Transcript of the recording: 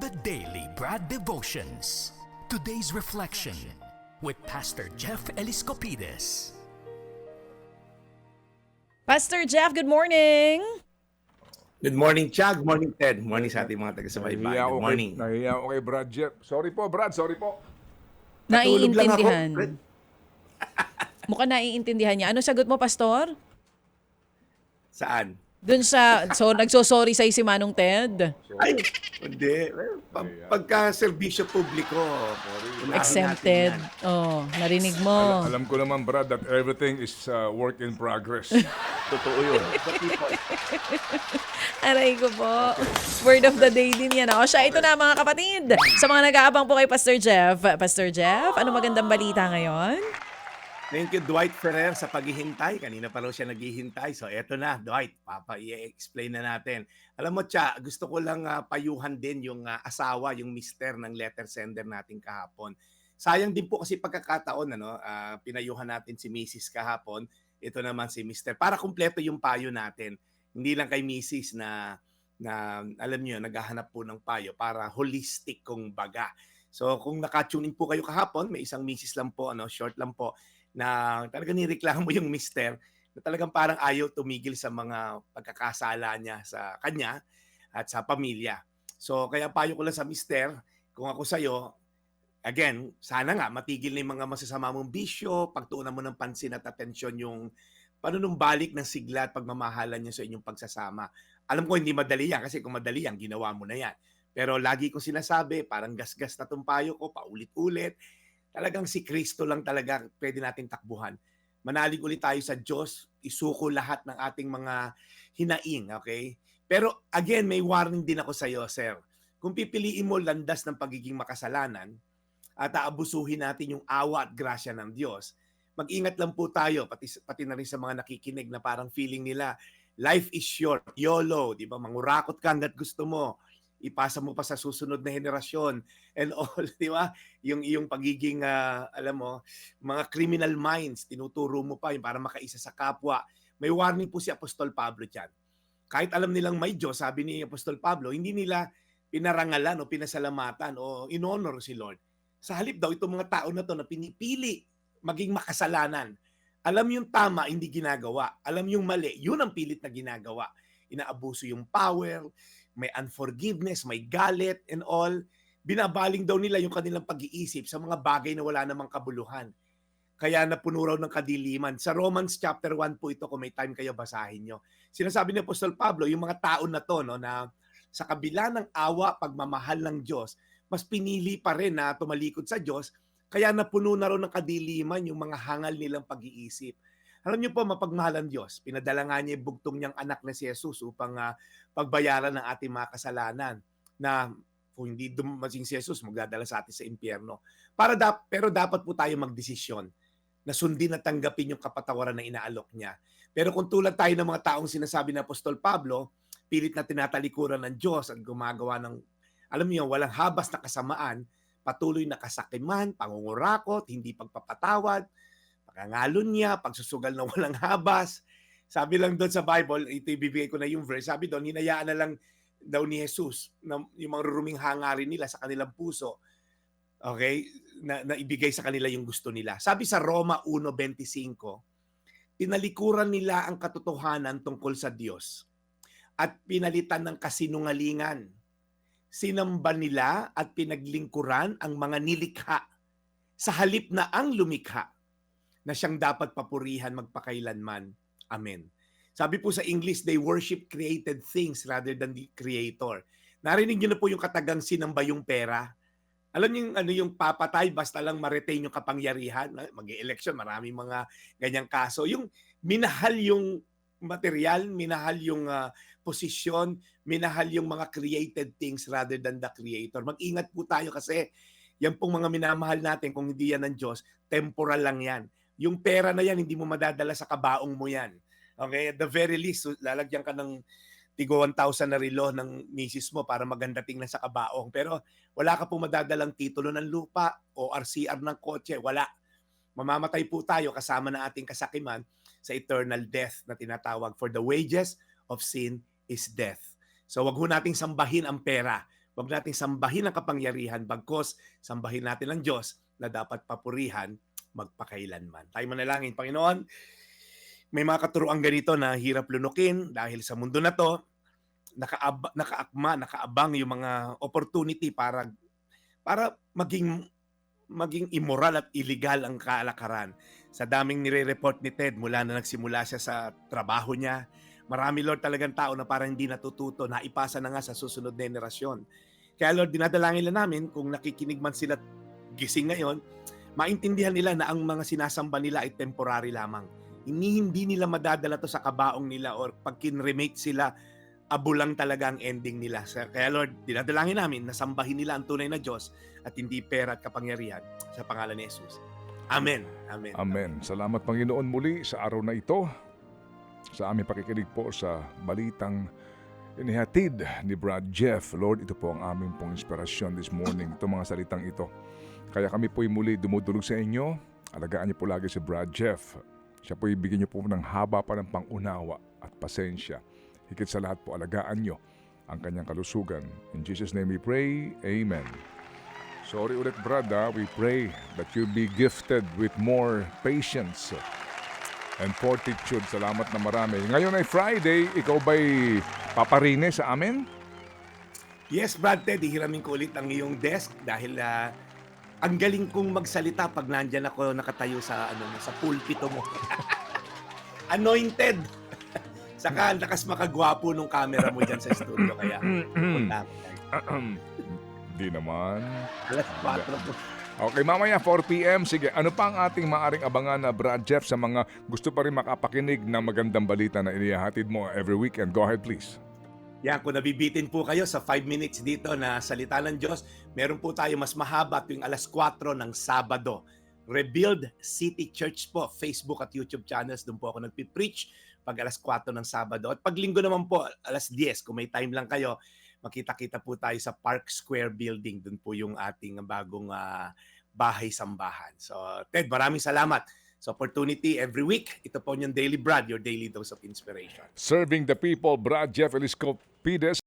The Daily Brad Devotions. Today's reflection with Pastor Jeff Eliscopides. Pastor Jeff, good morning. Good morning, Chag. Morning, Ted. Morning sa ating mga taga-subaybay. Good morning. Nahiya ako kay Brad Jeff. Sorry po, Brad. Sorry po. Natulog lang ako. Naiintindihan. Mukhang naiintindihan niya. Ano sagot mo, Pastor? Saan? Dun sa, nagsosorry sa'yo si Manong Ted. Ay, hindi. Pagka-serbisyo publiko, unahin Exempted. natin yan. Oh, narinig mo. Alam ko naman, Brad, that everything is work in progress. Totoo yun. Aray ko po. Word of the day din yan. O siya, ito na mga kapatid. Sa mga nag-aabang po kay Pastor Jeff. Pastor Jeff, ano magandang balita ngayon? Thank you, Dwight Ferrer, sa paghihintay. Kanina pa raw siya naghihintay. So, eto na, Dwight. I-explain na natin. Alam mo, Cha, gusto ko lang payuhan din yung asawa, yung mister ng letter sender natin kahapon. Sayang din po kasi pagkakataon, pinayuhan natin si Mrs. kahapon. Ito naman si mister. Para kumpleto yung payo natin. Hindi lang kay Mrs. na alam niyo, naghahanap po ng payo para holistic kung baga. So, kung naka-tune in po kayo kahapon, may isang Mrs. lang po, short lang po, na talagang nireklamo yung mister na talagang parang ayaw tumigil sa mga pagkakasala niya sa kanya at sa pamilya. So kaya payo ko lang sa mister, kung ako sa'yo, again, sana nga matigil na yung mga masasama mong bisyo, pagtuunan mo ng pansin at atensyon yung panunumbalik ng sigla at pagmamahalan niya sa inyong pagsasama. Alam ko hindi madali yan kasi kung madali yan, ginawa mo na yan. Pero lagi kong sinasabi, parang gasgas na itong payo ko, paulit-ulit. Talagang si Kristo lang talaga pwede natin takbuhan. Manalig ulit tayo sa Diyos, isuko lahat ng ating mga hinaing, okay? Pero again, may warning din ako sa iyo, sir. Kung pipiliin mo landas ng pagiging makasalanan at aabusuhin natin yung awa at grasya ng Diyos, mag-ingat lang po tayo, pati na rin sa mga nakikinig na parang feeling nila, life is short, YOLO, di ba? Mangurakot ka hanggat gusto mo. Ipasa mo pa sa susunod na henerasyon and all, di ba? Yung iyong pagiging, alam mo, mga criminal minds, tinuturo mo pa yung para makaisa sa kapwa. May warning po si Apostol Pablo dyan. Kahit alam nilang may Diyos, sabi ni Apostol Pablo, hindi nila pinarangalan o pinasalamatan o in-honor si Lord. Sa halip daw, itong mga tao na to na pinipili maging makasalanan. Alam yung tama, hindi ginagawa. Alam yung mali, yun ang pilit na ginagawa. Inaabuso yung power, may unforgiveness, may galit and all. Binabaling daw nila yung kanilang pag-iisip sa mga bagay na wala namang kabuluhan. Kaya napuno raw ng kadiliman. Sa Romans chapter 1 po ito, kung may time kayo, basahin nyo. Sinasabi ni Apostol Pablo, yung mga tao na to, na sa kabila ng awa, pagmamahal ng Diyos, mas pinili pa rin na tumalikod sa Diyos, kaya napuno na raw ng kadiliman yung mga hangal nilang pag-iisip. Alam niyo po, mapagmahal ang Diyos. Pinadala nga niya yung bugtong niyang anak na si Jesus upang pagbayaran ng ating mga kasalanan na kung hindi dumating si Jesus, magdadala sa atin sa impyerno. Pero dapat po tayo magdesisyon na sundin at tanggapin yung kapatawaran na inaalok niya. Pero kung tulad tayo ng mga taong sinasabi ng Apostol Pablo, pilit na tinatalikuran ng Diyos at gumagawa ng, alam niyo, walang habas na kasamaan, patuloy na kasakiman, pangungurakot, hindi pagpapatawad, pakangalon niya, pagsusugal na walang habas. Sabi lang doon sa Bible, ito ibibigay ko na yung verse, sabi doon, hinayaan na lang daw ni Jesus na yung mga ruruming hangarin nila sa kanilang puso, okay, na ibigay sa kanila yung gusto nila. Sabi sa Roma 1:25, tinalikuran nila ang katotohanan tungkol sa Diyos at pinalitan ng kasinungalingan. Sinamba nila at pinaglingkuran ang mga nilikha sa halip na ang lumikha na siyang dapat papurihan magpakailanman. Amen. Sabi po sa English, they worship created things rather than the Creator. Narinig niyo na po yung katagang sinamba yung pera. Alam niyo yung papatay basta lang ma-retain yung kapangyarihan. Mag-e-election, maraming mga ganyang kaso. Yung minahal yung material, minahal yung posisyon, minahal yung mga created things rather than the Creator. Mag-ingat po tayo kasi yan pong mga minamahal natin, kung hindi yan ng Diyos, temporal lang yan. Yung pera na yan, hindi mo madadala sa kabaong mo yan. Okay? At the very least, lalagyan ka ng tigo 1,000 na relo ng misis mo para maganda tingnan sa kabaong. Pero wala ka po madadalang titulo ng lupa o RCR ng kotse. Wala. Mamamatay po tayo kasama na ating kasakiman sa eternal death na tinatawag. For the wages of sin is death. So wag ho nating sambahin ang pera. Huwag nating sambahin ang kapangyarihan, bagkos sambahin natin ang Diyos na dapat papurihan magpakailanman. Tayo manalangin, Panginoon, may mga katuruang ganito na hirap lunukin dahil sa mundo na to, nakaabang yung mga opportunity para maging immoral at illegal ang kalakaran. Sa daming nire-report ni Ted mula na nagsimula siya sa trabaho niya, marami, Lord, talagang tao na parang hindi natututo, naipasa na nga sa susunod na henerasyon. Kaya, Lord, dinadalangin lang namin kung nakikinig man sila gising ngayon, maintindihan nila na ang mga sinasamba nila ay temporary lamang. Hindi nila madadala to sa kabaong nila or pag kinremate sila, abo lang talaga ang ending nila. Kaya Lord, dinadalangin namin na sambahin nila ang tunay na Diyos at hindi pera at kapangyarihan sa pangalan ni Jesus. Amen. Amen. Amen. Salamat Panginoon muli sa araw na ito. Sa aming pakikinig po sa balitang inihatid ni Brad Jeff. Lord, ito po ang aming pong inspirasyon this morning. Itong mga salitang ito. Kaya kami po'y muli dumudulog sa inyo. Alagaan niyo po lagi si Brad Jeff. Siya po'y bigyan niyo po ng haba pa ng pangunawa at pasensya. Higit sa lahat po, alagaan niyo ang kanyang kalusugan. In Jesus' name we pray. Amen. Sorry ulit, Brad. We pray that you be gifted with more patience and fortitude. Salamat na marami. Ngayon ay Friday. Ikaw ba'y paparine sa amin? Yes, Brad Ted, hihiramin ko ulit ang iyong desk dahil ang galing kong magsalita pag nandyan ako nakatayo sa sa pulpito mo. Anointed. Saka lakas makagwapo nung camera mo dyan sa studio kaya punta ako. Di naman. Alas 4 po. Okay, mamaya 4 p.m. Sige, ano pa ang ating maaring abangan na Brad Jeff sa mga gusto pa rin makapakinig ng magandang balita na inihahatid mo every weekend? Go ahead, please. Yan, kung nabibitin po kayo sa 5 minutes dito na salita ng Diyos, meron po tayo mas mahaba tuwing alas 4 ng Sabado. Rebuild City Church po, Facebook at YouTube channels. Doon po ako nagpipreach pag alas 4 ng Sabado. At pag linggo naman po, alas 10, kung may time lang kayo, makita-kita po tayo sa Park Square Building. Doon po yung ating bagong bahay-sambahan. So, Ted, maraming salamat sa opportunity every week. Ito po yung Daily Brad, your daily dose of inspiration. Serving the people, Brad Jeff Eliscopides